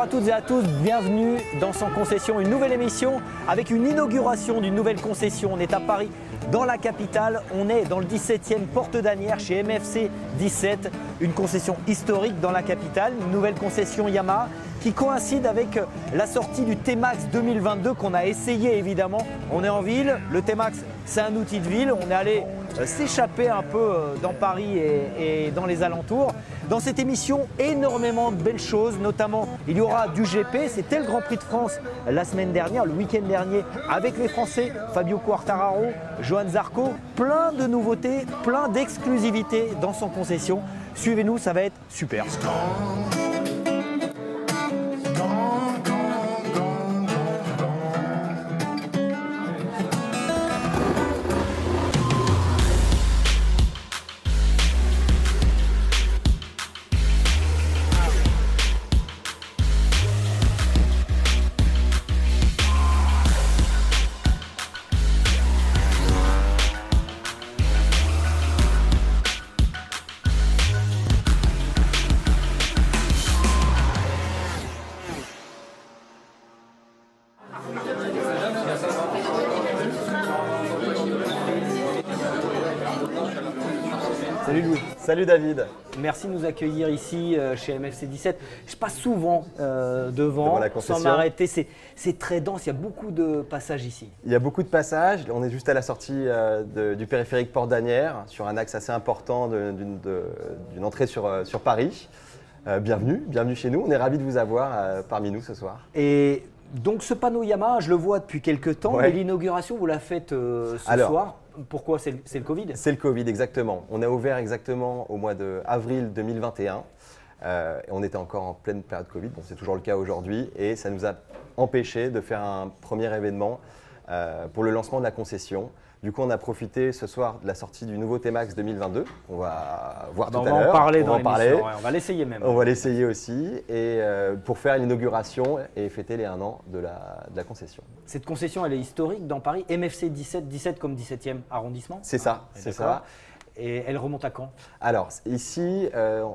à toutes et à tous, bienvenue dans Sans Concession, une nouvelle émission avec une inauguration d'une nouvelle concession. On est à Paris, dans la capitale, on est dans le 17e Porte d'Asnières chez MFC 17, une concession historique dans la capitale, une nouvelle concession Yamaha qui coïncide avec la sortie du T-Max 2022 qu'on a essayé évidemment. On est en ville, le T-Max c'est un outil de ville, on est allé s'échapper un peu dans Paris et dans les alentours. Dans cette émission, énormément de belles choses, notamment il y aura du GP, c'était le Grand Prix de France la semaine dernière, le week-end dernier, avec les Français, Fabio Quartararo, Johann Zarco, plein de nouveautés, plein d'exclusivités dans son concession. Suivez-nous, ça va être super. Salut Louis. Salut David. Merci de nous accueillir ici chez MFC 17. Je passe souvent devant la concession. sans m'arrêter. C'est très dense, il y a beaucoup de passages ici. Il y a beaucoup de passages. On est juste à la sortie du périphérique Porte d'Asnières, sur un axe assez important d'une entrée sur Paris. Bienvenue chez nous. On est ravis de vous avoir parmi nous ce soir. Et donc ce panneau Yamaha, je le vois depuis quelques temps, Ouais. mais l'inauguration, vous la faites ce soir. Pourquoi? C'est le Covid? C'est le Covid, exactement. On a ouvert exactement au mois d'avril 2021. Et on était encore en pleine période Covid. Bon, c'est toujours le cas aujourd'hui. Et ça nous a empêché de faire un premier événement pour le lancement de la concession. Du coup, on a profité ce soir de la sortie du nouveau T-Max 2022. On va voir tout à l'heure. On va en parler On dans va en parler. l'émission. Ouais, on va l'essayer même. On va l'essayer aussi, et pour faire l'inauguration et fêter les 1 an de la concession. Cette concession, elle est historique dans Paris. MFC 17 comme 17e arrondissement. C'est ça, c'est ça. Et elle remonte à quand? Alors ici,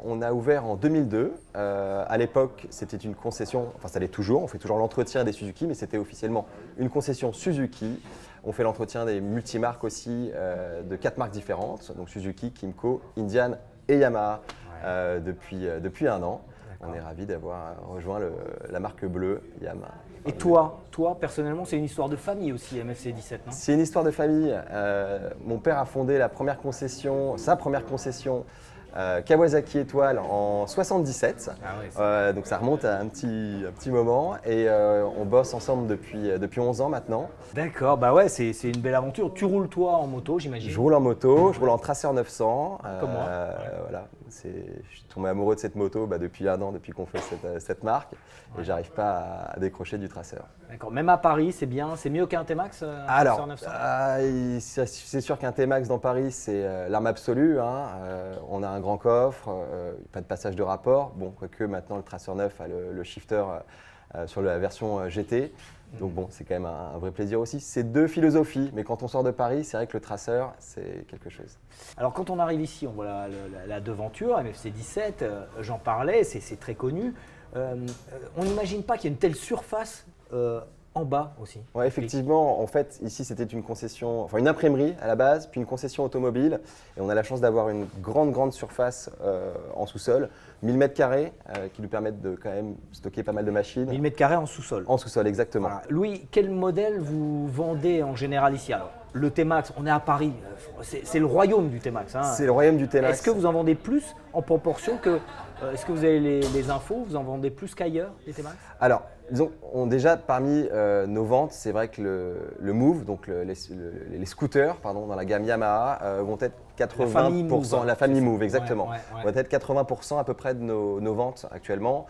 on a ouvert en 2002. À l'époque, c'était une concession, enfin ça l'est toujours, on fait toujours l'entretien des Suzuki, mais c'était officiellement une concession Suzuki. On fait l'entretien des multimarques aussi, de 4 marques différentes, donc Suzuki, Kymco, Indian et Yamaha, depuis 1 an. On est ravis d'avoir rejoint la marque bleue Yamaha. Et toi, personnellement, c'est une histoire de famille aussi, MFC 17, non? C'est une histoire de famille. Mon père a fondé sa première concession, Kawasaki Étoile en 77. Ah oui, donc ça remonte à un petit moment, et on bosse ensemble depuis 11 ans maintenant. D'accord, bah ouais, c'est une belle aventure. Tu roules toi en moto, j'imagine? Je roule en moto, je roule en Tracer 900. Comme moi. Voilà, je suis tombé amoureux de cette moto depuis 1 an, depuis qu'on fait cette marque, et j'arrive pas à décrocher du Tracer. D'accord, même à Paris, c'est bien, c'est mieux qu'un T-Max Alors, 900? c'est sûr qu'un T-Max dans Paris, c'est l'arme absolue. On a un grand coffre, pas de passage de rapport. Bon, quoique maintenant le Tracer 9 a le shifter sur la version GT. Donc bon, c'est quand même un vrai plaisir aussi. C'est 2 philosophies, mais quand on sort de Paris, c'est vrai que le Tracer, c'est quelque chose. Alors quand on arrive ici, on voit la devanture, MFC 17, j'en parlais, c'est très connu. On n'imagine pas qu'il y ait une telle surface en bas aussi. Ouais, effectivement, en fait, ici c'était une imprimerie à la base, puis une concession automobile. Et on a la chance d'avoir une grande surface en sous-sol, 1000 m², qui nous permettent de quand même stocker pas mal de machines. 1000 m² en sous-sol. En sous-sol, exactement. Voilà. Louis, quel modèle vous vendez en général ici? Alors, le T-Max, on est à Paris, c'est le royaume du T-Max. Hein. C'est le royaume du T-Max. Est-ce que vous en vendez plus en proportion que… Est-ce que vous avez les infos? Vous en vendez plus qu'ailleurs, les T-Max? Alors, disons, déjà parmi nos ventes, c'est vrai que le Move, donc les scooters dans la gamme Yamaha, vont être 80%, la famille Move, exactement, vont être 80% à peu près de nos ventes actuellement.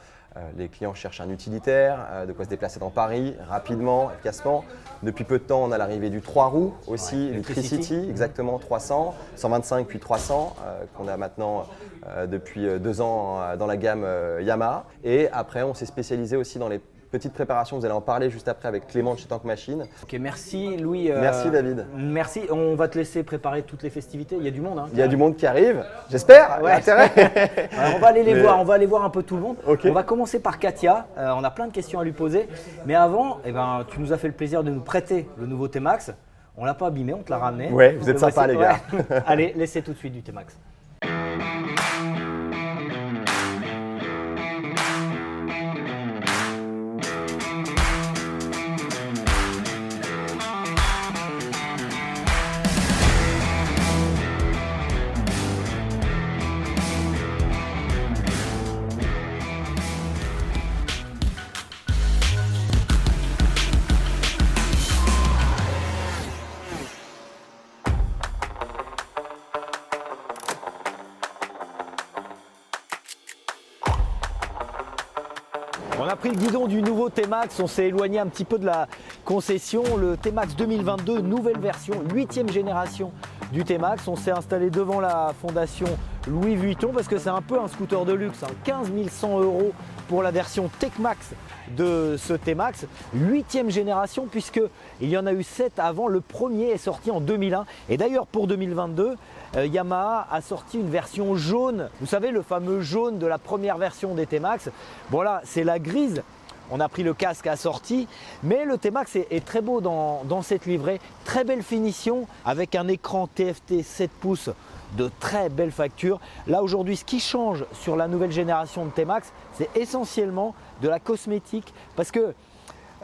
Les clients cherchent un utilitaire, de quoi se déplacer dans Paris rapidement, efficacement. Depuis peu de temps, on a l'arrivée du 3 roues aussi, du Tricity, exactement 300, 125 puis 300, qu'on a maintenant depuis 2 ans dans la gamme Yamaha. Et après, on s'est spécialisé aussi dans les petite préparation, vous allez en parler juste après avec Clément de chez Tank Machine. Ok, merci Louis. Merci David. Merci, on va te laisser préparer toutes les festivités. Il y a du monde. Hein, il y a du monde qui arrive, j'espère. Ouais. Intérêt. Alors, on va aller les voir, on va aller voir un peu tout le monde. Okay. On va commencer commencer par Katia. On a plein de questions à lui poser. Mais avant, tu nous as fait le plaisir de nous prêter le nouveau T-Max. On ne l'a pas abîmé, on te l'a ramené. Ouais, vous êtes sympas les gars. Ouais. Allez, laissez tout de suite du T-Max. On a pris le guidon du nouveau T-Max, on s'est éloigné un petit peu de la concession. Le T-Max 2022, nouvelle version, 8e génération du T-Max. On s'est installé devant la fondation Louis Vuitton parce que c'est un peu un scooter de luxe. 15 100 € pour la version Tech-Max de ce T-Max. 8e génération puisqu'il y en a eu 7 avant. Le premier est sorti en 2001. Et d'ailleurs pour 2022, Yamaha a sorti une version jaune. Vous savez, le fameux jaune de la première version des T-Max. Bon là, c'est la grise. On a pris le casque assorti, mais le T-Max est très beau dans cette livrée. Très belle finition avec un écran TFT 7 pouces de très belle facture. Là aujourd'hui, ce qui change sur la nouvelle génération de T-Max, c'est essentiellement de la cosmétique. Parce que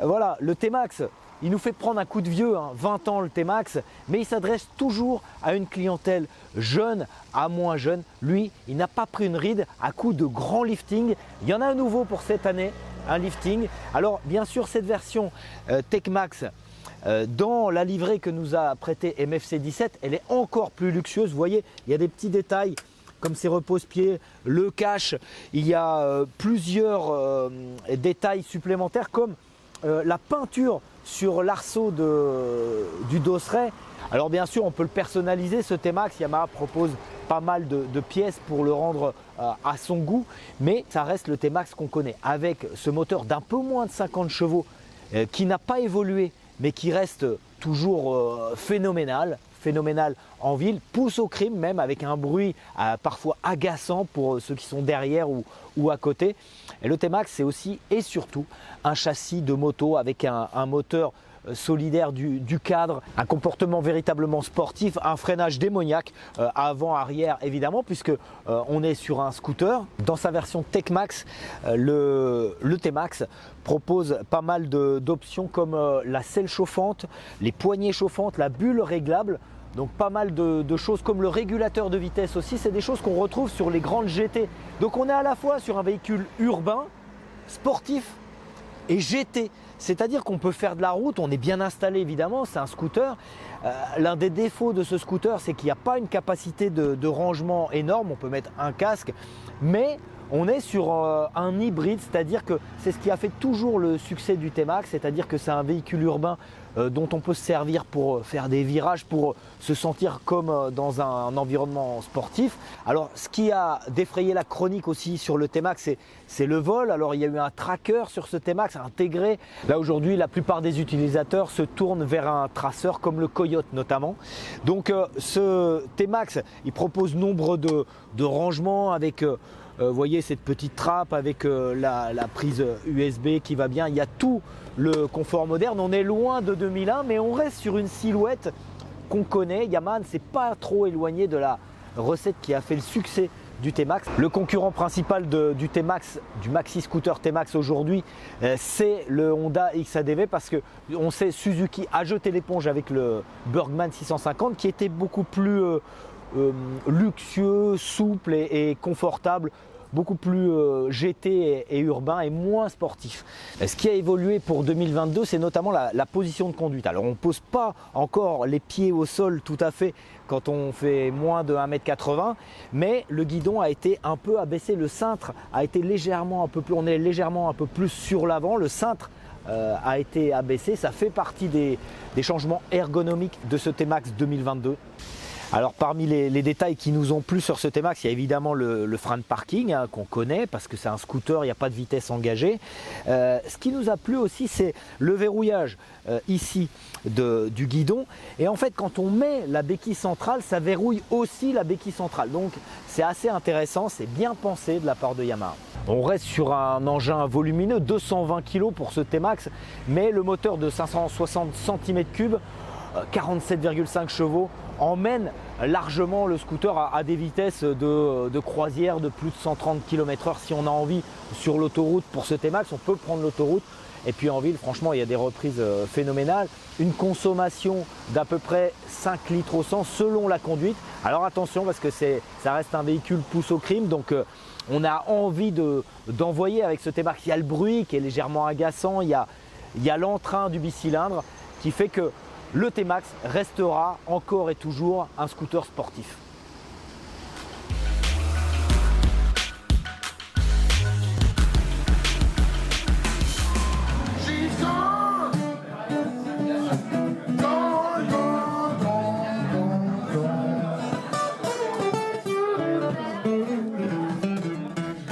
voilà, le T-Max, il nous fait prendre un coup de vieux, 20 ans le T-Max, mais il s'adresse toujours à une clientèle jeune à moins jeune. Lui, il n'a pas pris une ride à coup de grand lifting. Il y en a un nouveau pour cette année, un lifting. Alors bien sûr, cette version Tech-Max, dans la livrée que nous a prêté MFC 17, elle est encore plus luxueuse. Vous voyez, il y a des petits détails comme ces repose-pieds, le cache. Il y a plusieurs détails supplémentaires comme la peinture sur l'arceau du dosseret. Alors bien sûr, on peut le personnaliser ce T-Max. Yamaha propose pas mal de pièces pour le rendre à son goût, mais ça reste le T-Max qu'on connaît avec ce moteur d'un peu moins de 50 chevaux qui n'a pas évolué mais qui reste toujours phénoménal en ville, pousse au crime même avec un bruit parfois agaçant pour ceux qui sont derrière ou à côté. Et le T-Max, c'est aussi et surtout un châssis de moto avec un moteur solidaire du cadre, un comportement véritablement sportif, un freinage démoniaque avant-arrière évidemment puisque on est sur un scooter. Dans sa version Tech-Max, le T-Max propose pas mal d'options comme la selle chauffante, les poignées chauffantes, la bulle réglable. Donc pas mal de choses comme le régulateur de vitesse aussi, c'est des choses qu'on retrouve sur les grandes GT. Donc on est à la fois sur un véhicule urbain, sportif et GT. C'est-à-dire qu'on peut faire de la route, on est bien installé évidemment, c'est un scooter. L'un des défauts de ce scooter, c'est qu'il n'y a pas une capacité de rangement énorme, on peut mettre un casque, mais on est sur un hybride, c'est-à-dire que c'est ce qui a fait toujours le succès du T-Max, c'est-à-dire que c'est un véhicule urbain dont on peut se servir pour faire des virages, pour se sentir comme dans un environnement sportif. Alors ce qui a défrayé la chronique aussi sur le T-Max, c'est le vol. Alors il y a eu un tracker sur ce T-Max intégré. Là aujourd'hui, la plupart des utilisateurs se tournent vers un traceur comme le Coyote notamment. Donc ce T-Max, il propose nombre de rangements avec vous voyez cette petite trappe avec la prise USB qui va bien. Il y a tout le confort moderne. On est loin de 2001, mais on reste sur une silhouette qu'on connaît. Yamaha ne s'est pas trop éloigné de la recette qui a fait le succès du T-Max. Le concurrent principal du T-Max, du maxi scooter T-Max aujourd'hui, c'est le Honda XADV parce que on sait Suzuki a jeté l'éponge avec le Burgman 650 qui était beaucoup plus luxueux, souple et confortable, beaucoup plus GT et urbain et moins sportif. Ce qui a évolué pour 2022, c'est notamment la position de conduite. Alors on ne pose pas encore les pieds au sol tout à fait quand on fait moins de 1,80 m, mais le guidon a été un peu abaissé, le cintre a été légèrement un peu plus, on est légèrement un peu plus sur l'avant, le cintre a été abaissé, ça fait partie des changements ergonomiques de ce T-Max 2022. Alors parmi les détails qui nous ont plu sur ce T-Max, il y a évidemment le frein de parking hein, qu'on connaît parce que c'est un scooter, il n'y a pas de vitesse engagée. Ce qui nous a plu aussi, c'est le verrouillage ici du guidon. Et en fait, quand on met la béquille centrale, ça verrouille aussi la béquille centrale. Donc c'est assez intéressant, c'est bien pensé de la part de Yamaha. On reste sur un engin volumineux, 220 kg pour ce T-Max, mais le moteur de 560 cm3, 47,5 chevaux, emmène largement le scooter à des vitesses de croisière de plus de 130 km/h. Si on a envie sur l'autoroute pour ce T-Max, on peut prendre l'autoroute. Et puis en ville, franchement, il y a des reprises phénoménales. Une consommation d'à peu près 5 litres au 100 selon la conduite. Alors attention parce que ça reste un véhicule pousse au crime. Donc on a envie d'envoyer avec ce T-Max. Il y a le bruit qui est légèrement agaçant. Il y a l'entrain du bicylindre qui fait que le T-Max restera encore et toujours un scooter sportif.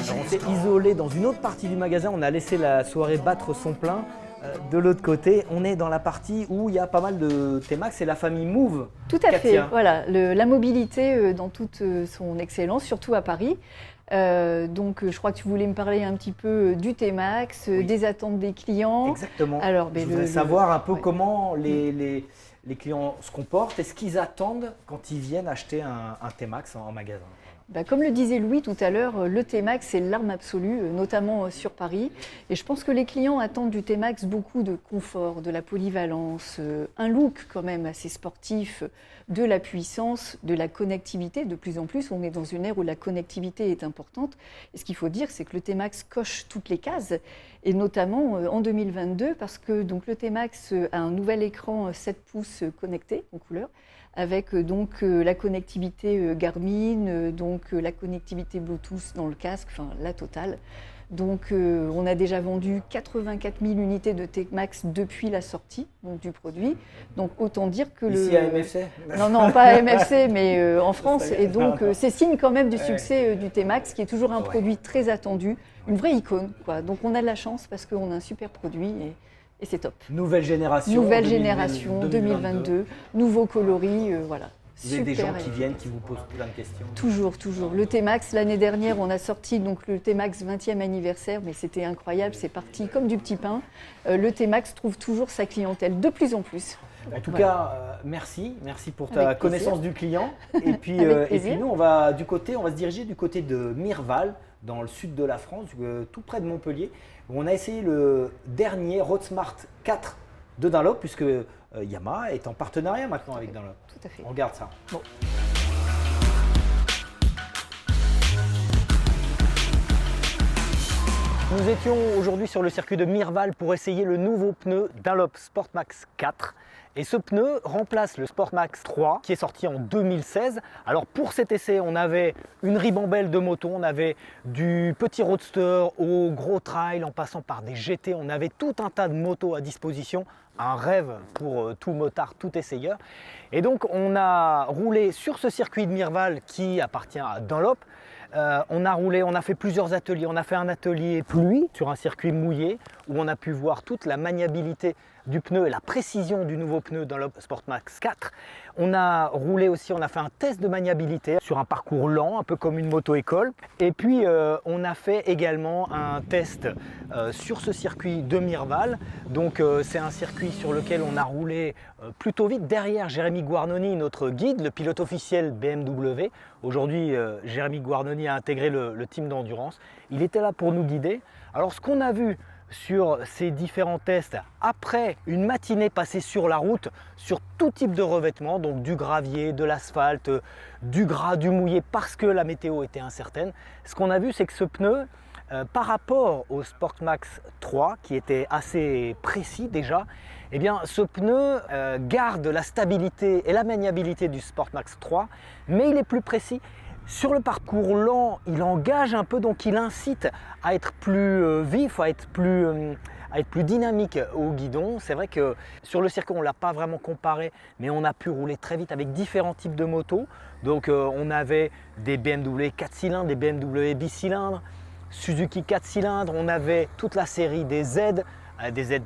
On s'est isolé dans une autre partie du magasin, on a laissé la soirée battre son plein. De l'autre côté, on est dans la partie où il y a pas mal de T-Max, c'est la famille Move. Tout à fait, voilà, la mobilité dans toute son excellence, surtout à Paris. Donc je crois que tu voulais me parler un petit peu du T-Max, oui, des attentes des clients. Exactement, je voudrais savoir un peu comment les clients se comportent et ce qu'ils attendent quand ils viennent acheter un T-Max en magasin. Comme le disait Louis tout à l'heure, le T-Max c'est l'arme absolue, notamment sur Paris. Et je pense que les clients attendent du T-Max beaucoup de confort, de la polyvalence, un look quand même assez sportif, de la puissance, de la connectivité. De plus en plus, on est dans une ère où la connectivité est importante. Et ce qu'il faut dire, c'est que le T-Max coche toutes les cases, et notamment en 2022, parce que donc, le T-Max a un nouvel écran 7 pouces connecté en couleur, avec donc la connectivité Garmin, donc la connectivité Bluetooth dans le casque, enfin la totale. Donc on a déjà vendu 84 000 unités de T-Max depuis la sortie donc, du produit. Donc autant dire que Ici à MFC ? Non, pas à MFC, mais en France. Et donc c'est signe quand même du succès du T-Max, qui est toujours un produit très attendu, une vraie icône, quoi. Donc on a de la chance parce qu'on a un super produit. Et c'est top. Nouvelle génération. 2022, nouveau coloris, voilà. Vous avez des gens qui viennent, qui vous posent plein de questions. Toujours. Le T-Max, l'année dernière, on a sorti donc, le T-Max 20e anniversaire, mais c'était incroyable, c'est parti comme du petit pain. Le T-Max trouve toujours sa clientèle, de plus en plus. En tout cas, merci pour ta connaissance du client. Et puis nous, on va se diriger du côté de Mirval, dans le sud de la France, tout près de Montpellier. On a essayé le dernier Roadsmart 4 de Dunlop, puisque Yamaha est en partenariat maintenant avec Dunlop. Tout à fait. On regarde ça. Bon. Nous étions aujourd'hui sur le circuit de Mirval pour essayer le nouveau pneu Dunlop Sportmax 4. Et ce pneu remplace le Sportmax 3 qui est sorti en 2016. Alors pour cet essai, on avait une ribambelle de motos, on avait du petit roadster au gros trail en passant par des GT, on avait tout un tas de motos à disposition, un rêve pour tout motard, tout essayeur. Et donc on a roulé sur ce circuit de Mirval qui appartient à Dunlop. On a fait plusieurs ateliers. On a fait un atelier pluie sur un circuit mouillé où on a pu voir toute la maniabilité du pneu et la précision du nouveau pneu Dunlop Sportmax 4. On a roulé aussi, on a fait un test de maniabilité sur un parcours lent, un peu comme une moto-école. Et puis on a fait également un test sur ce circuit de Mirval. Donc c'est un circuit sur lequel on a roulé plutôt vite derrière Jérémy Guarnoni, notre guide, le pilote officiel BMW. Aujourd'hui, Jérémy Guarnoni a intégré le team d'endurance. Il était là pour nous guider. Alors ce qu'on a vu sur ces différents tests après une matinée passée sur la route, sur tout type de revêtement, donc du gravier, de l'asphalte, du gras, du mouillé, parce que la météo était incertaine. Ce qu'on a vu, c'est que ce pneu, par rapport au Sportmax 3, qui était assez précis déjà, eh bien, ce pneu garde la stabilité et la maniabilité du Sportmax 3, mais il est plus précis. Sur le parcours lent, il engage un peu, donc il incite à être plus vif, à à être plus dynamique au guidon. C'est vrai que sur le circuit, on ne l'a pas vraiment comparé, mais on a pu rouler très vite avec différents types de motos. Donc on avait des BMW 4 cylindres, des BMW bicylindres, Suzuki 4 cylindres, on avait toute la série des Z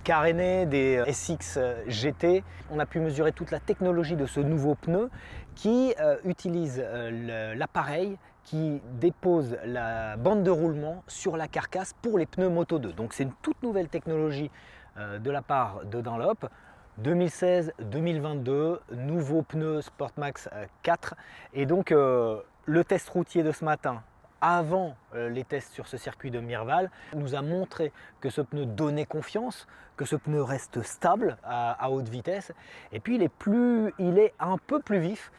carénés, des SX GT. On a pu mesurer toute la technologie de ce nouveau pneu qui utilise l'appareil qui dépose la bande de roulement sur la carcasse pour les pneus Moto 2. Donc c'est une toute nouvelle technologie de la part de Dunlop. 2016-2022, nouveau pneu Sportmax 4. Et donc le test routier de ce matin, avant les tests sur ce circuit de Mirval, nous a montré que ce pneu donnait confiance, que ce pneu reste stable à haute vitesse. Et puis il est un peu plus vif.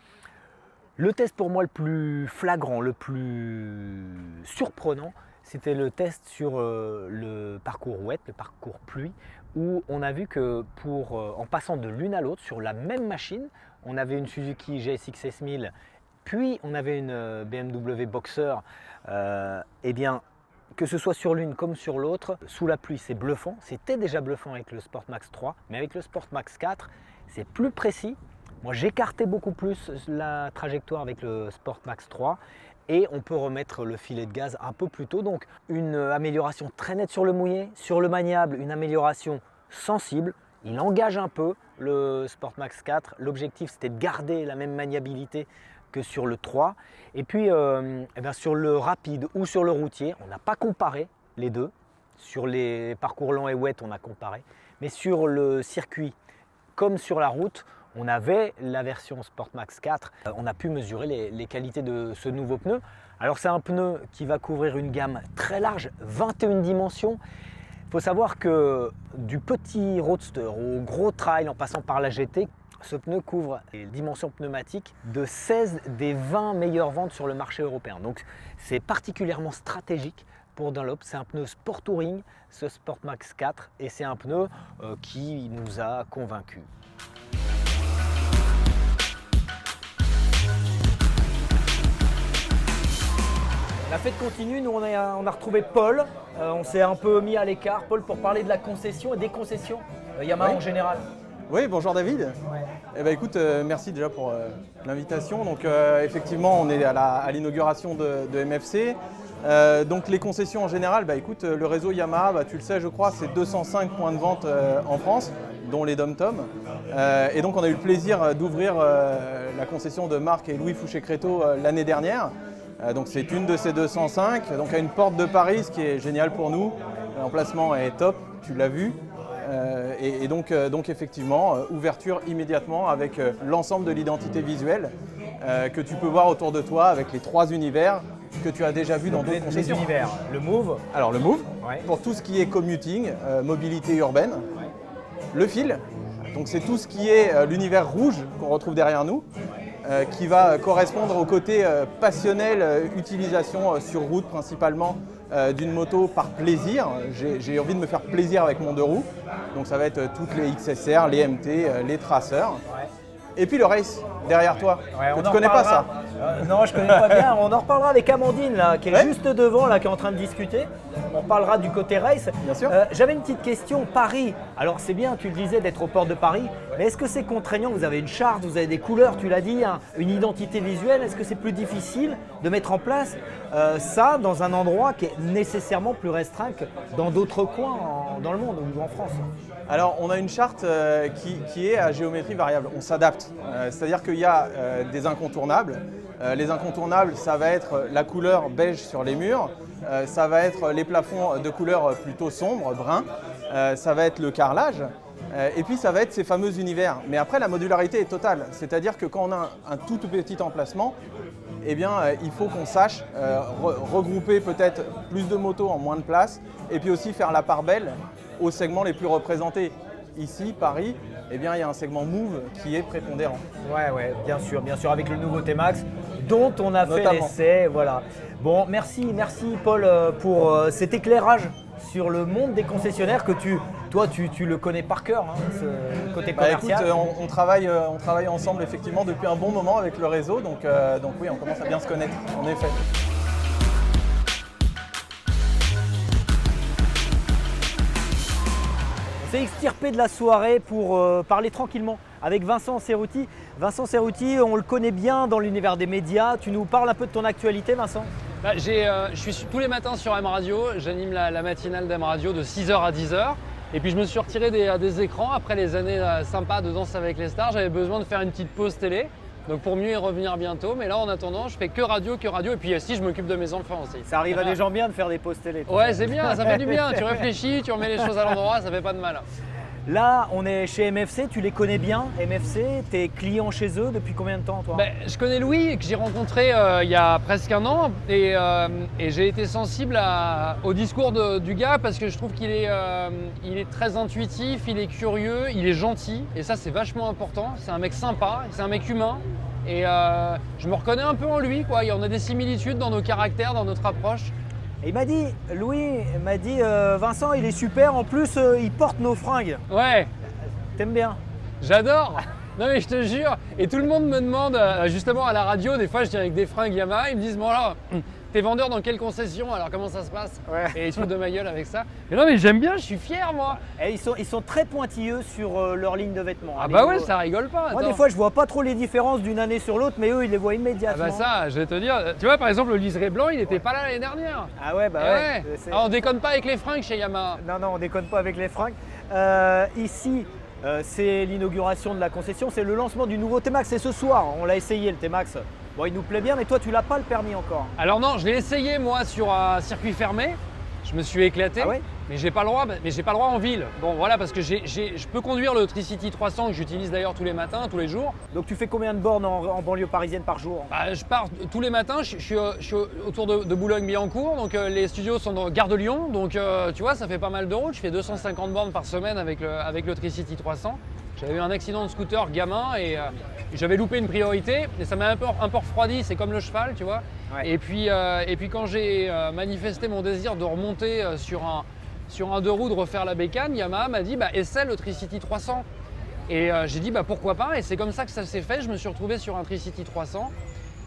Le test pour moi le plus flagrant, le plus surprenant, c'était le test sur le parcours wet, le parcours pluie, où on a vu que en passant de l'une à l'autre sur la même machine, on avait une Suzuki GSX S1000, puis on avait une BMW Boxer, eh bien, que ce soit sur l'une comme sur l'autre, sous la pluie c'est bluffant, c'était déjà bluffant avec le Sportmax 3, mais avec le Sportmax 4 c'est plus précis. Moi j'écartais beaucoup plus la trajectoire avec le Sportmax 3 et on peut remettre le filet de gaz un peu plus tôt. Donc une amélioration très nette sur le mouillé, sur le maniable, une amélioration sensible. Il engage un peu le Sportmax 4. L'objectif c'était de garder la même maniabilité que sur le 3. Et puis sur le rapide ou sur le routier, on n'a pas comparé les deux. Sur les parcours lents et wet, on a comparé. Mais sur le circuit comme sur la route, on avait la version Sportmax 4, on a pu mesurer les qualités de ce nouveau pneu. Alors c'est un pneu qui va couvrir une gamme très large, 21 dimensions. Il faut savoir que du petit roadster au gros trail en passant par la GT, ce pneu couvre les dimensions pneumatiques de 16 des 20 meilleures ventes sur le marché européen. Donc c'est particulièrement stratégique pour Dunlop. C'est un pneu Sport Touring, ce Sportmax 4, et c'est un pneu qui nous a convaincus. La fête continue, nous on a retrouvé Paul, on s'est un peu mis à l'écart, Paul, pour parler de la concession et des concessions Yamaha en général. Oui, bonjour David. Ouais. Eh ben, écoute, merci déjà pour l'invitation. Donc effectivement, on est à l'inauguration de MFC. Donc les concessions en général, écoute, le réseau Yamaha, tu le sais je crois, c'est 205 points de vente en France, dont les Dom-Tom. Et donc on a eu le plaisir d'ouvrir la concession de Marc et Louis Fouché-Créteau l'année dernière. Donc c'est une de ces 205, donc à une porte de Paris, ce qui est génial pour nous. L'emplacement est top, tu l'as vu. Et donc effectivement, ouverture immédiatement avec l'ensemble de l'identité visuelle que tu peux voir autour de toi avec les 3 univers que tu as déjà vu dans d'autres concessions. Les univers, le Move. Alors le Move, ouais, pour tout ce qui est commuting, mobilité urbaine. Ouais. Le fil, donc c'est tout ce qui est l'univers rouge qu'on retrouve derrière nous. Qui va correspondre au côté passionnel, utilisation sur route principalement d'une moto par plaisir. J'ai envie de me faire plaisir avec mon 2 roues, donc ça va être toutes les XSR, les MT, les traceurs. Ouais. Et puis le race derrière toi, ouais, tu ne connais pas ça. Non, je ne connais pas bien. On en reparlera avec Amandine là, qui est juste devant, là, qui est en train de discuter. On parlera du côté race. Bien sûr. J'avais une petite question. Paris, alors c'est bien, tu le disais, d'être au port de Paris, mais est-ce que c'est contraignant? Vous avez une charte, vous avez des couleurs, tu l'as dit, hein, une identité visuelle. Est-ce que c'est plus difficile de mettre en place ça dans un endroit qui est nécessairement plus restreint que dans d'autres coins dans le monde ou en France? Alors, on a une charte qui est à géométrie variable. On s'adapte. C'est-à-dire qu'il y a des incontournables. Les incontournables, ça va être la couleur beige sur les murs. Ça va être les plafonds de couleur plutôt sombre, brun. Ça va être le carrelage. Et puis, ça va être ces fameux univers. Mais après, la modularité est totale. C'est-à-dire que quand on a un tout petit emplacement, eh bien, il faut qu'on sache regrouper peut-être plus de motos en moins de place et puis aussi faire la part belle aux segments les plus représentés. Ici, Paris, eh bien, il y a un segment Move qui est prépondérant. Ouais, bien sûr, avec le nouveau T-Max dont on a fait l'essai. Voilà. Bon, merci Paul pour cet éclairage sur le monde des concessionnaires que tu le connais par cœur, hein, ce côté commercial. Écoute, on travaille ensemble effectivement depuis un bon moment avec le réseau, donc oui, on commence à bien se connaître, en effet. s'est extirpé de la soirée pour parler tranquillement avec Vincent Cerruti. Vincent Cerruti, on le connaît bien dans l'univers des médias. Tu nous parles un peu de ton actualité, Vincent? Je suis tous les matins sur M Radio, j'anime la matinale d'M Radio de 6h à 10h. Et puis je me suis retiré des écrans après les années sympas de Danse avec les stars. J'avais besoin de faire une petite pause télé, donc pour mieux y revenir bientôt. Mais là en attendant, je fais que radio. Et puis si, je m'occupe de mes enfants aussi. Ça arrive à des gens bien de faire des pauses télé. Ouais, c'est bien, ça fait du bien. Tu réfléchis, tu remets les choses à l'endroit, ça fait pas de mal. Là, on est chez MFC, tu les connais bien, MFC, tu es client chez eux depuis combien de temps, toi? Je connais Louis, que j'ai rencontré il y a presque un an, et j'ai été sensible au discours du gars parce que je trouve qu'il est très intuitif, il est curieux, il est gentil, et ça c'est vachement important. C'est un mec sympa, c'est un mec humain, et je me reconnais un peu en lui, quoi. On a des similitudes dans nos caractères, dans notre approche. Et il m'a dit, Louis m'a dit, Vincent, il est super, en plus, il porte nos fringues. Ouais. T'aimes bien? J'adore. Non mais je te jure. Et tout le monde me demande, justement à la radio, des fois je viens avec des fringues Yamaha, ils me disent, bon alors, t'es vendeur dans quelle concession? Alors comment ça se passe? Ouais. Et ils se foutent de ma gueule avec ça. Mais non mais j'aime bien, je suis fier moi. Et ils sont très pointilleux sur leur ligne de vêtements. Ah bah ouais, ça rigole pas. Moi attends. des fois je vois pas trop les différences d'une année sur l'autre, mais eux ils les voient Ah immédiatement. bah ça, je vais te dire. Tu vois par exemple le liseré blanc, il était pas là l'année dernière. Ah ouais, bah Eh ouais. ouais. Ah, on déconne pas avec les fringues chez Yamaha. Non, on déconne pas avec les fringues. Ici, c'est l'inauguration de la concession, c'est le lancement du nouveau T-Max. C'est ce soir, on l'a essayé le T-Max. Bon, il nous plaît bien, mais toi, tu l'as pas le permis encore. Alors non, je l'ai essayé moi sur un circuit fermé. Je me suis éclaté, Ah ouais mais j'ai pas le droit. Mais j'ai pas le droit en ville. Bon voilà, parce que je peux conduire le Tricity 300 que j'utilise d'ailleurs tous les matins, tous les jours. Donc tu fais combien de bornes en banlieue parisienne par jour? Bah, je pars tous les matins. Je suis autour de Boulogne-Billancourt, donc les studios sont dans Gare de Lyon. Donc tu vois, ça fait pas mal de route. Je fais 250 bornes par semaine avec le Tricity 300. J'avais eu un accident de scooter gamin et j'avais loupé une priorité et ça m'a un peu refroidi, c'est comme le cheval, tu vois. Ouais. Et puis quand j'ai manifesté mon désir de remonter sur un deux roues, de refaire la bécane, Yamaha m'a dit essaie le Tricity 300. Et j'ai dit pourquoi pas, et c'est comme ça que ça s'est fait. Je me suis retrouvé sur un Tricity 300.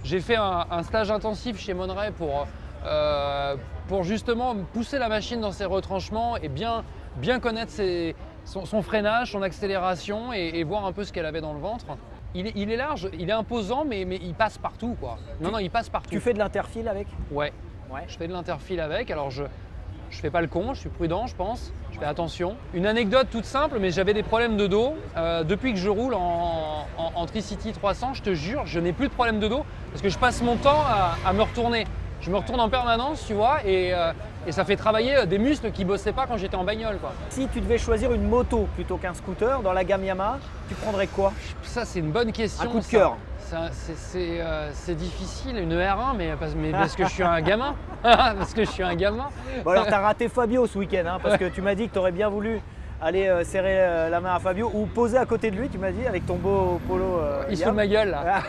J'ai fait un stage intensif chez Monneray pour justement pousser la machine dans ses retranchements et bien connaître son freinage, son accélération et voir un peu ce qu'elle avait dans le ventre. Il est large, il est imposant, mais il passe partout, quoi. Non, il passe partout. Tu fais de l'interfile avec? Ouais, je fais de l'interfile avec. Alors je fais pas le con, je suis prudent, je pense. Je fais attention. Une anecdote toute simple, mais j'avais des problèmes de dos. Depuis que je roule en Tricity 300, je te jure, je n'ai plus de problème de dos parce que je passe mon temps à me retourner. Je me retourne en permanence, tu vois, et ça fait travailler des muscles qui bossaient pas quand j'étais en bagnole, quoi. Si tu devais choisir une moto plutôt qu'un scooter dans la gamme Yamaha, tu prendrais quoi? Ça, c'est une bonne question. Un coup de cœur. C'est difficile, une R1, mais parce que je suis un gamin. Parce que je suis un gamin. Bon alors, tu as raté Fabio ce week-end, hein, parce que tu m'as dit que tu aurais bien voulu aller serrer la main à Fabio ou poser à côté de lui, tu m'as dit, avec ton beau polo. Il se fout de ma gueule, là.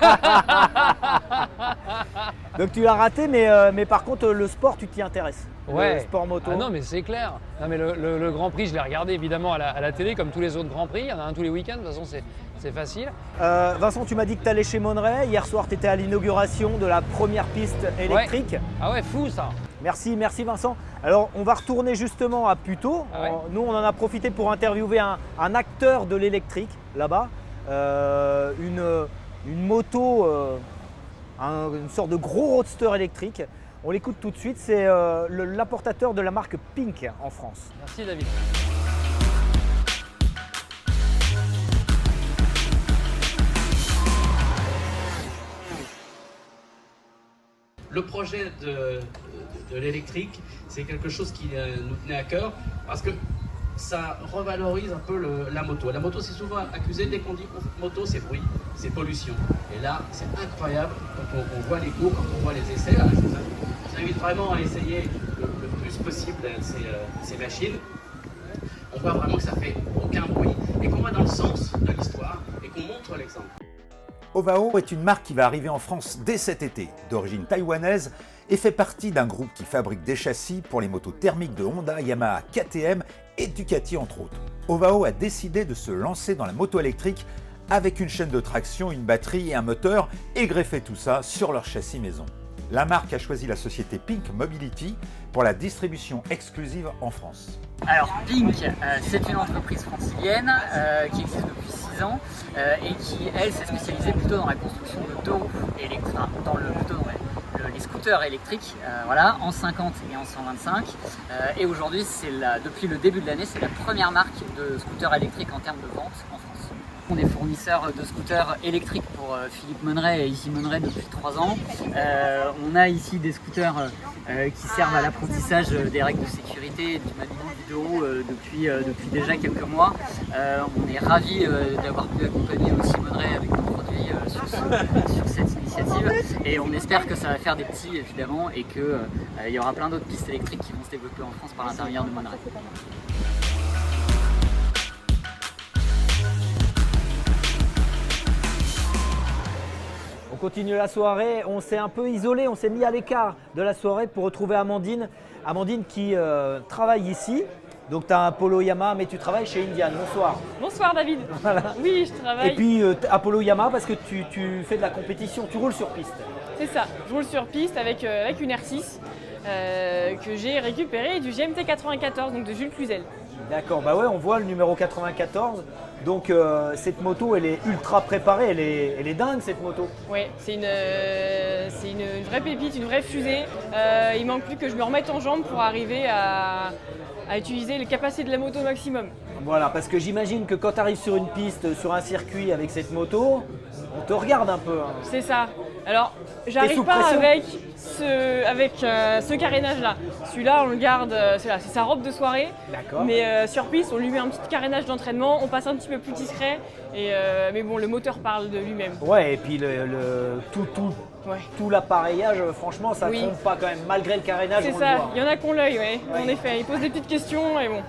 Donc tu l'as raté, mais par contre, le sport, tu t'y intéresses. Ouais. Le sport moto. Ah non, mais c'est clair. Non, mais le Grand Prix, je l'ai regardé évidemment à la télé, comme tous les autres Grands Prix. Il y en a un tous les week-ends, de toute façon, c'est facile. Vincent, tu m'as dit que tu allais chez Monneray. Hier soir, tu étais à l'inauguration de la première piste électrique. Ouais. Ah ouais, fou ça. Merci Vincent. Alors, on va retourner justement à Puteaux. Ah ouais. Nous, on en a profité pour interviewer un acteur de l'électrique là-bas. Une moto, une sorte de gros roadster électrique. On l'écoute tout de suite, c'est l'importateur de la marque Pink en France. Merci David. Le projet de l'électrique, c'est quelque chose qui nous tenait à cœur parce que ça revalorise un peu la moto. La moto, c'est souvent accusé, dès qu'on dit moto, c'est bruit, c'est pollution. Et là, c'est incroyable quand on voit les cours, quand on voit les essais. Là, je vous invite vraiment à essayer le plus possible ces machines. On voit vraiment que ça fait aucun bruit et qu'on va dans le sens de l'histoire et qu'on montre l'exemple. Ovao est une marque qui va arriver en France dès cet été, d'origine taïwanaise et fait partie d'un groupe qui fabrique des châssis pour les motos thermiques de Honda, Yamaha, KTM et Ducati entre autres. Ovao a décidé de se lancer dans la moto électrique avec une chaîne de traction, une batterie et un moteur et greffer tout ça sur leur châssis maison. La marque a choisi la société Pink Mobility pour la distribution exclusive en France. Alors Pink, c'est une entreprise francilienne qui existe depuis 6 ans et qui, elle, s'est spécialisée plutôt dans la construction de deux roues électriques, plutôt dans les scooters électriques, voilà, en 50 et en 125. Et aujourd'hui, depuis le début de l'année, c'est la première marque de scooters électriques en termes de vente en France. On est fournisseur de scooters électriques pour Philippe Monneret et Easy Monneret depuis 3 ans. On a ici des scooters qui servent à l'apprentissage des règles de sécurité et du maniement du deux roues depuis déjà quelques mois. On est ravis d'avoir pu accompagner aussi Monneret avec nos produits sur cette initiative et on espère que ça va faire des petits évidemment et qu'il y aura plein d'autres pistes électriques qui vont se développer en France par l'intermédiaire de Monneret. On continue la soirée, on s'est un peu isolé, on s'est mis à l'écart de la soirée pour retrouver Amandine. Amandine qui travaille ici. Donc tu as un polo Yamaha, mais tu travailles chez Indian. Bonsoir. Bonsoir David. Voilà. Oui, je travaille. Et puis Apollo Yamaha parce que tu fais de la compétition, tu roules sur piste. C'est ça, je roule sur piste avec une R6 que j'ai récupérée du GMT 94, donc de Jules Cluzel. D'accord, bah ouais, on voit le numéro 94. Donc cette moto, elle est ultra préparée, elle est dingue cette moto. Oui, c'est une vraie pépite, une vraie fusée. Il manque plus que je me remette en jambe pour arriver à utiliser les capacités de la moto au maximum. Voilà, parce que j'imagine que quand tu arrives sur une piste, sur un circuit avec cette moto, on te regarde un peu. Hein. C'est ça. Alors, j'arrive pas avec ce carénage-là. Celui-là, on le garde, c'est sa robe de soirée. D'accord. Mais sur piste, on lui met un petit carénage d'entraînement, on passe un petit peu plus discret. Mais bon, le moteur parle de lui-même. Ouais, et puis tout l'appareillage, franchement, ça ne Oui. trompe pas quand même, malgré le carénage. C'est on ça, le voit. il y en a qui ont l'œil, ouais. Ouais. En effet. Ils posent des petites questions et bon.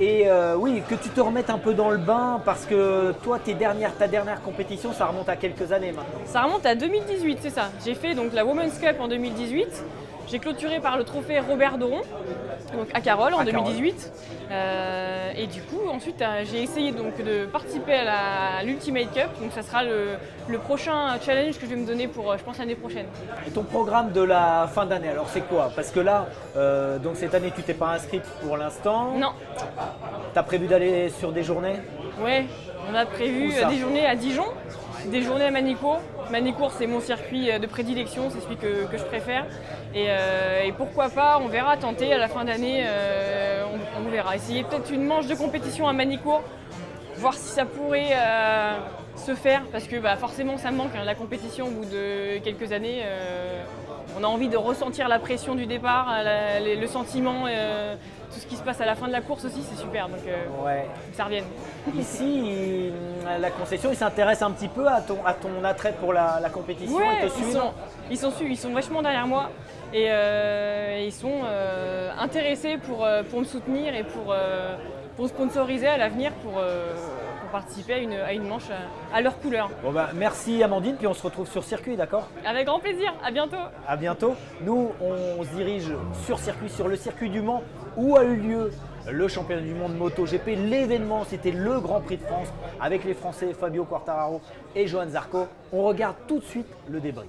Et oui, que tu te remettes un peu dans le bain, parce que toi, ta dernière compétition, ça remonte à quelques années maintenant. Ça remonte à 2018, c'est ça. J'ai fait donc la Women's Cup en 2018. J'ai clôturé par le trophée Robert Doron, donc à Carole en 2018. Et du coup, ensuite, j'ai essayé donc de participer à l'Ultimate Cup. Donc ça sera le prochain challenge que je vais me donner pour, je pense, l'année prochaine. Et ton programme de la fin d'année, alors c'est quoi? Parce que là, donc cette année, tu t'es pas inscrite pour l'instant. Non. Tu as prévu d'aller sur des journées? Ouais, on a prévu Où ça? des journées à Dijon, des journées à Manicourt. Manicourt, c'est mon circuit de prédilection, c'est celui que je préfère. Et pourquoi pas, on verra, tenter à la fin d'année, on verra. Essayer peut-être une manche de compétition à Manicourt, voir si ça pourrait se faire, parce que forcément ça me manque, hein, la compétition au bout de quelques années. On a envie de ressentir la pression du départ, le sentiment, tout ce qui se passe à la fin de la course aussi, c'est super, donc Ouais. que ça revienne. Ici, la concession, il s'intéresse un petit peu à ton attrait pour la compétition. Ouais, et te suivent. ils sont vachement derrière moi et ils sont intéressés pour me soutenir et pour sponsoriser à l'avenir pour participer à une manche à leur couleur. Bon bah, merci Amandine, puis on se retrouve sur circuit, d'accord? Avec grand plaisir, à bientôt. À bientôt. Nous, on se dirige sur le circuit du Mans, où a eu lieu le championnat du monde MotoGP. L'événement, c'était le Grand Prix de France avec les Français Fabio Quartararo et Johan Zarco. On regarde tout de suite le débrief.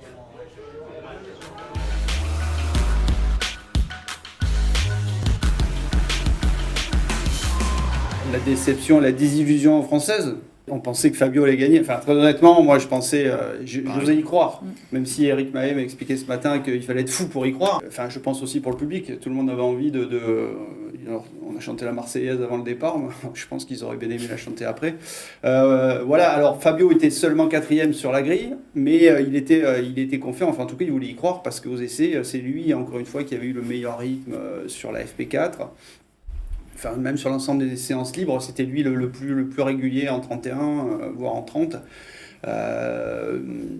La déception, la désillusion française. On pensait que Fabio allait gagner. Enfin, très honnêtement, moi, je pensais, j'osais y croire. Même si Eric Mahé m'a expliqué ce matin qu'il fallait être fou pour y croire. Enfin, je pense aussi pour le public. Tout le monde avait envie Alors, on a chanté la Marseillaise avant le départ. Je pense qu'ils auraient bien aimé la chanter après. Voilà. Alors, Fabio était seulement 4e sur la grille, mais il était confiant. Enfin, en tout cas, il voulait y croire parce qu'aux essais, c'est lui, encore une fois, qui avait eu le meilleur rythme sur la FP4. Enfin, même sur l'ensemble des séances libres, c'était lui le plus régulier en 31, voire en 30.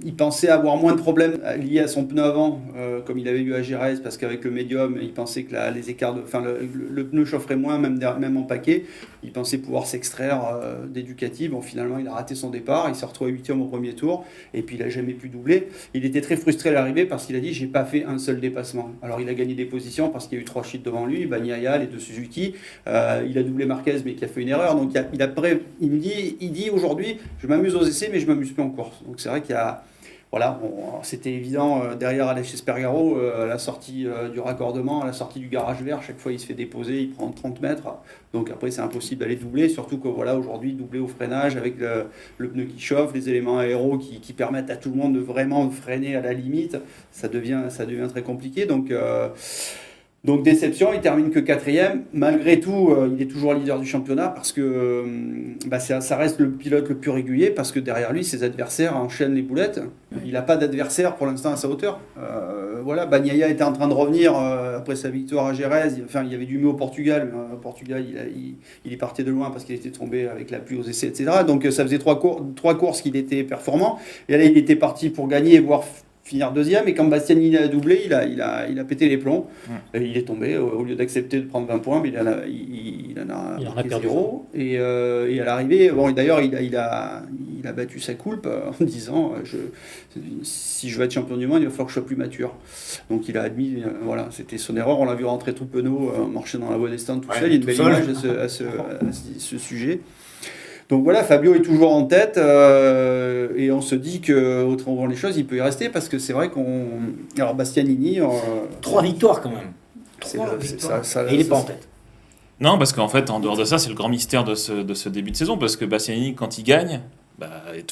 Il pensait avoir moins de problèmes liés à son pneu avant, comme il avait eu à Jerez, parce qu'avec le médium, il pensait que les écarts le pneu chaufferait moins, même en paquet. Il pensait pouvoir s'extraire des Ducati. Bon, finalement, il a raté son départ. Il s'est retrouvé 8e au premier tour, et puis il n'a jamais pu doubler. Il était très frustré à l'arrivée parce qu'il a dit « j'ai pas fait un seul dépassement ». Alors, il a gagné des positions parce qu'il y a eu 3 chutes devant lui, Bagnaia, les 2 Suzuki. Il a doublé Marquez, mais qui a fait une erreur. Donc, il dit aujourd'hui « je m'amuse aux essais, mais je m'amuse plus en course ». Donc, c'est vrai qu'il y a voilà, c'était évident derrière Aleix Espargaro, à la sortie du raccordement, à la sortie du garage vert, chaque fois il se fait déposer, il prend 30 mètres. Donc après c'est impossible d'aller doubler, surtout que voilà, aujourd'hui doubler au freinage avec le pneu qui chauffe, les éléments aéros qui permettent à tout le monde de vraiment freiner à la limite, ça devient très compliqué. Donc déception, il termine que 4e. Malgré tout, il est toujours leader du championnat parce que ça reste le pilote le plus régulier, parce que derrière lui, ses adversaires enchaînent les boulettes. Il n'a pas d'adversaire pour l'instant à sa hauteur. Voilà, Bagnaia était en train de revenir après sa victoire à Jerez. Enfin, il y avait du mieux au Portugal, mais au Portugal, il est parti de loin parce qu'il était tombé avec la pluie aux essais, etc. Donc ça faisait trois courses qu'il était performant. Et là, il était parti pour gagner, voire finir 2e, et quand Bastianini a doublé, il a pété les plombs. Et il est tombé, au lieu d'accepter de prendre 20 points, mais il en a perdu 0. Et à l'arrivée, bon, d'ailleurs, il a battu sa coulpe en disant si je veux être champion du monde, il va falloir que je sois plus mature. Donc il a admis, voilà, c'était son erreur. On l'a vu rentrer tout penaud, marcher dans la voie des stands tout seul. Il y a une belle image à ce sujet. Donc voilà, Fabio est toujours en tête et on se dit qu'au travers les choses, il peut y rester, parce que c'est vrai alors Bastianini... 3 victoires quand même. 3 victoires. Et il n'est pas en tête. Non, parce qu'en fait, en dehors de ça, c'est le grand mystère de ce début de saison, parce que Bastianini, quand il gagne,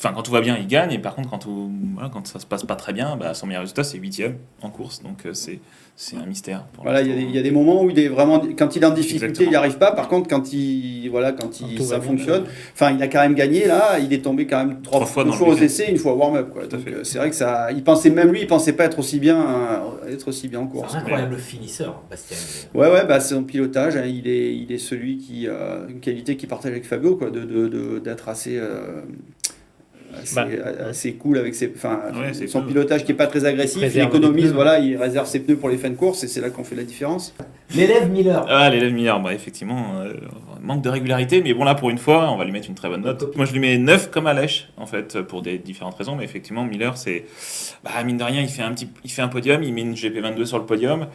quand tout va bien, il gagne, et par contre, quand ça se passe pas très bien, son meilleur résultat, c'est 8e en course, donc c'est un mystère. Voilà, il y a des moments où il est vraiment, quand il est en difficulté, exactement, il n'y arrive pas. Par contre, quand ça fonctionne, il a quand même gagné là. Il est tombé quand même 3 fois aux essais, une fois warm-up. Donc c'est vrai que il pensait pas être aussi bien en course. C'est un incroyable finisseur, Bastien. Ouais, c'est son pilotage. Hein, il est celui qui une qualité qu'il partage avec Fabio, quoi, d'être assez cool avec son pilotage qui n'est pas très agressif, il économise, il réserve ses pneus pour les fins de course, et c'est là qu'on fait la différence. L'élève Miller. L'élève Miller, effectivement, manque de régularité, mais bon, là pour une fois, on va lui mettre une très bonne note. Moi je lui mets 9 comme Aleix, en fait, pour des différentes raisons, mais effectivement, Miller, c'est. Mine de rien, il fait un podium, il met une GP22 sur le podium.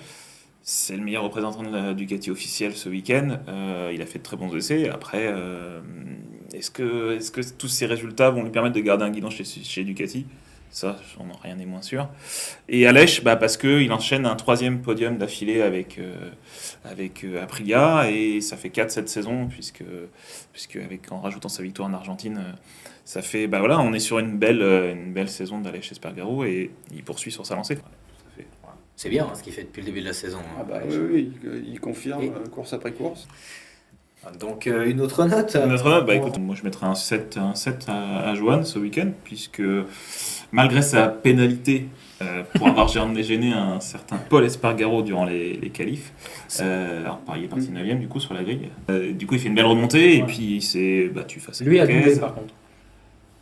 C'est le meilleur représentant de la Ducati officielle ce week-end. Il a fait de très bons essais. Après, est-ce que tous ces résultats vont lui permettre de garder un guidon chez Ducati ? Ça, rien n'est moins sûr. Et Aleix, parce qu'il enchaîne un 3e podium d'affilée avec Aprilia, et ça fait 4 cette saison, puisque en rajoutant sa victoire en Argentine, ça fait, on est sur une belle saison d'Aleix Espargaro, et il poursuit sur sa lancée. C'est bien ce qu'il fait depuis le début de la saison. Oui, il confirme course après course. Donc une autre note. Écoute, moi je mettrais un 7 à Johan ce week-end, puisque malgré sa pénalité pour avoir gêné un certain Paul Espargaro durant les qualifs, alors Paris est parti 9e du coup sur la grille. Du coup il fait une belle remontée, et puis il s'est battu face à lui Marquez. A doublé par contre.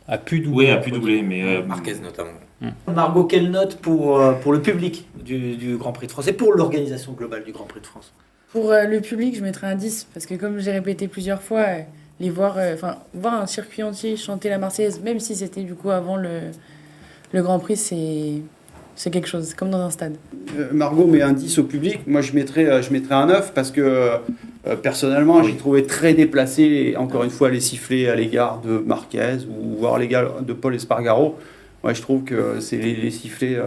A pu doubler. Mais Marquez notamment. Margot, quelle note pour le public du Grand Prix de France et pour l'organisation globale du Grand Prix de France ? Pour le public, je mettrais un 10, parce que comme j'ai répété plusieurs fois, les voir un circuit entier chanter la Marseillaise, même si c'était du coup avant le Grand Prix, c'est quelque chose, comme dans un stade. Margot met un 10 au public, moi je mettrais un 9, parce que personnellement j'ai trouvé très déplacé, encore une fois, les sifflets à l'égard de Marquez ou voire à l'égard de Paul Espargaro. Moi, je trouve que c'est les sifflets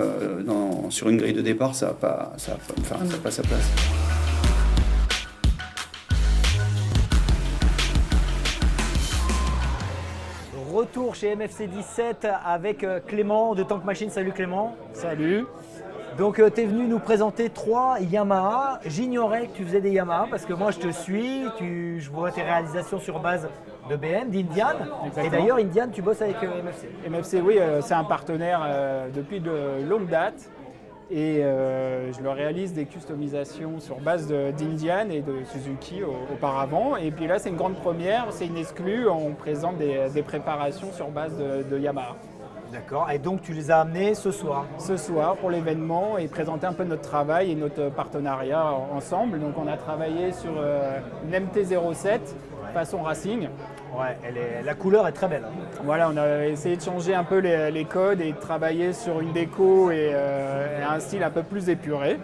sur une grille de départ, ça n'a pas sa place. Retour chez MFC 17 avec Clément de Tank Machine. Salut Clément. Salut. Donc tu es venu nous présenter 3 Yamaha. J'ignorais que tu faisais des Yamaha parce que moi je te suis, je vois tes réalisations sur base de BM, d'Indian. Exactement. Et d'ailleurs Indian, tu bosses avec MFC. MFC, oui, c'est un partenaire depuis de longue date. Et je leur réalise des customisations sur base d'Indian et de Suzuki auparavant. Et puis là, c'est une grande première, c'est une exclue. On présente des préparations sur base de Yamaha. D'accord. Et donc, tu les as amenés ce soir ? Ce soir, pour l'événement, et présenter un peu notre travail et notre partenariat ensemble. Donc, on a travaillé sur une MT-07 façon racing. Ouais, la couleur est très belle. Voilà, on a essayé de changer un peu les codes et de travailler sur une déco et un style un peu plus épuré.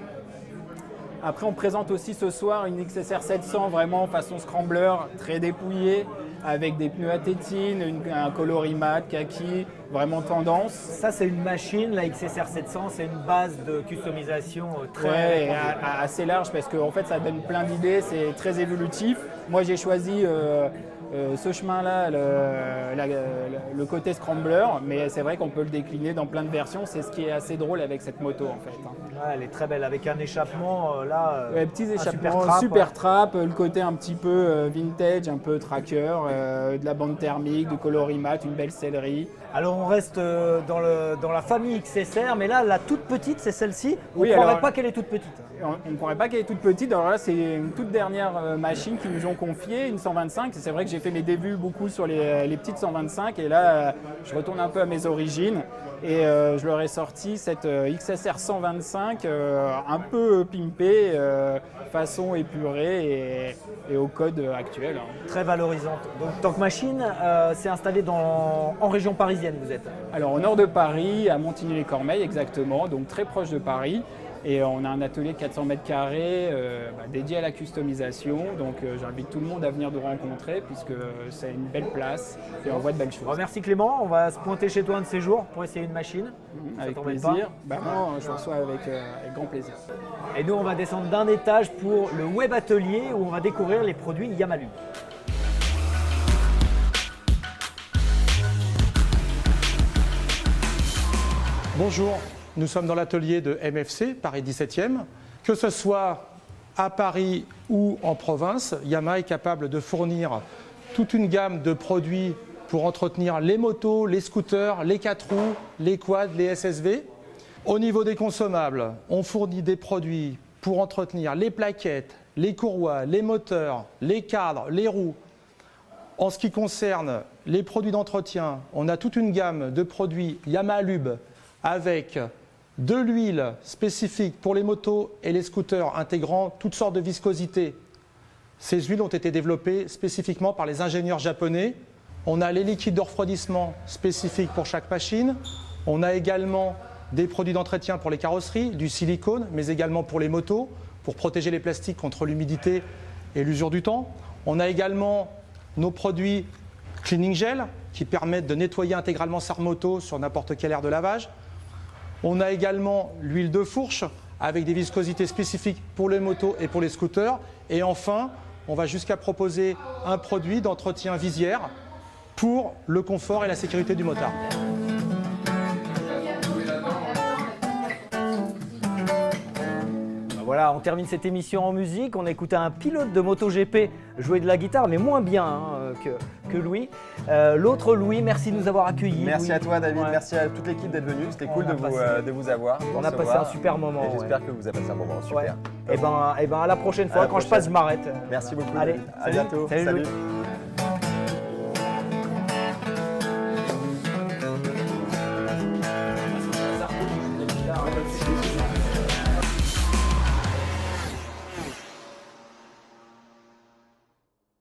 Après, on présente aussi ce soir une XSR 700 vraiment façon scrambler, très dépouillée, avec des pneus à tétine, un colorimat, kaki, vraiment tendance. Ça, c'est une machine, la XSR 700, c'est une base de customisation très assez large parce qu'en fait, ça donne plein d'idées, c'est très évolutif. Moi, j'ai choisi ce chemin-là, le côté scrambler, mais c'est vrai qu'on peut le décliner dans plein de versions. C'est ce qui est assez drôle avec cette moto en fait. Ouais, elle est très belle avec un échappement là. Petits échappements, super trap, le côté un petit peu vintage, un peu tracker, de la bande thermique, du colorimat, une belle sellerie. Alors on reste dans la famille XSR, mais là la toute petite c'est celle-ci. On ne croirait pas qu'elle est toute petite. On ne croirait pas qu'elle est toute petite. Alors là c'est une toute dernière machine qu'ils nous ont confiée, une 125. C'est vrai que j'ai fait mes débuts beaucoup sur les petites 125 et là je retourne un peu à mes origines et je leur ai sorti cette XSR 125 un peu pimpée, façon épurée et au code actuel. Très valorisante. Donc Tank Machine c'est installé en région parisienne vous êtes? Alors au nord de Paris, à Montigny-les-Cormeilles exactement, donc très proche de Paris. Et on a un atelier de 400 mètres carrés dédié à la customisation. Donc j'invite tout le monde à venir nous rencontrer puisque c'est une belle place et on voit de belles choses. Bon, merci Clément, on va se pointer chez toi un de ces jours pour essayer une machine. Avec plaisir. Non, je reçois avec grand plaisir. Et nous on va descendre d'un étage pour le web atelier où on va découvrir les produits Yamalube. Bonjour, nous sommes dans l'atelier de MFC, Paris 17e. Que ce soit à Paris ou en province, Yamaha est capable de fournir toute une gamme de produits pour entretenir les motos, les scooters, les 4 roues, les quads, les SSV. Au niveau des consommables, on fournit des produits pour entretenir les plaquettes, les courroies, les moteurs, les cadres, les roues. En ce qui concerne les produits d'entretien, on a toute une gamme de produits Yamalube avec de l'huile spécifique pour les motos et les scooters intégrant toutes sortes de viscosités. Ces huiles ont été développées spécifiquement par les ingénieurs japonais. On a les liquides de refroidissement spécifiques pour chaque machine. On a également des produits d'entretien pour les carrosseries, du silicone, mais également pour les motos, pour protéger les plastiques contre l'humidité et l'usure du temps. On a également nos produits cleaning gel qui permettent de nettoyer intégralement sa moto sur n'importe quelle aire de lavage. On a également l'huile de fourche avec des viscosités spécifiques pour les motos et pour les scooters. Et enfin, on va jusqu'à proposer un produit d'entretien visière pour le confort et la sécurité du motard. Voilà, on termine cette émission en musique. On a écouté un pilote de MotoGP jouer de la guitare, mais moins bien que Louis. L'autre Louis, merci de nous avoir accueillis. Merci Louis. à toi David, merci à toute l'équipe d'être venue. C'était cool de vous avoir. On a passé un super moment. Et j'espère que vous avez passé un moment super. Et ben à la prochaine fois, quand je passe, je m'arrête. Merci beaucoup. Allez, à bientôt. Salut.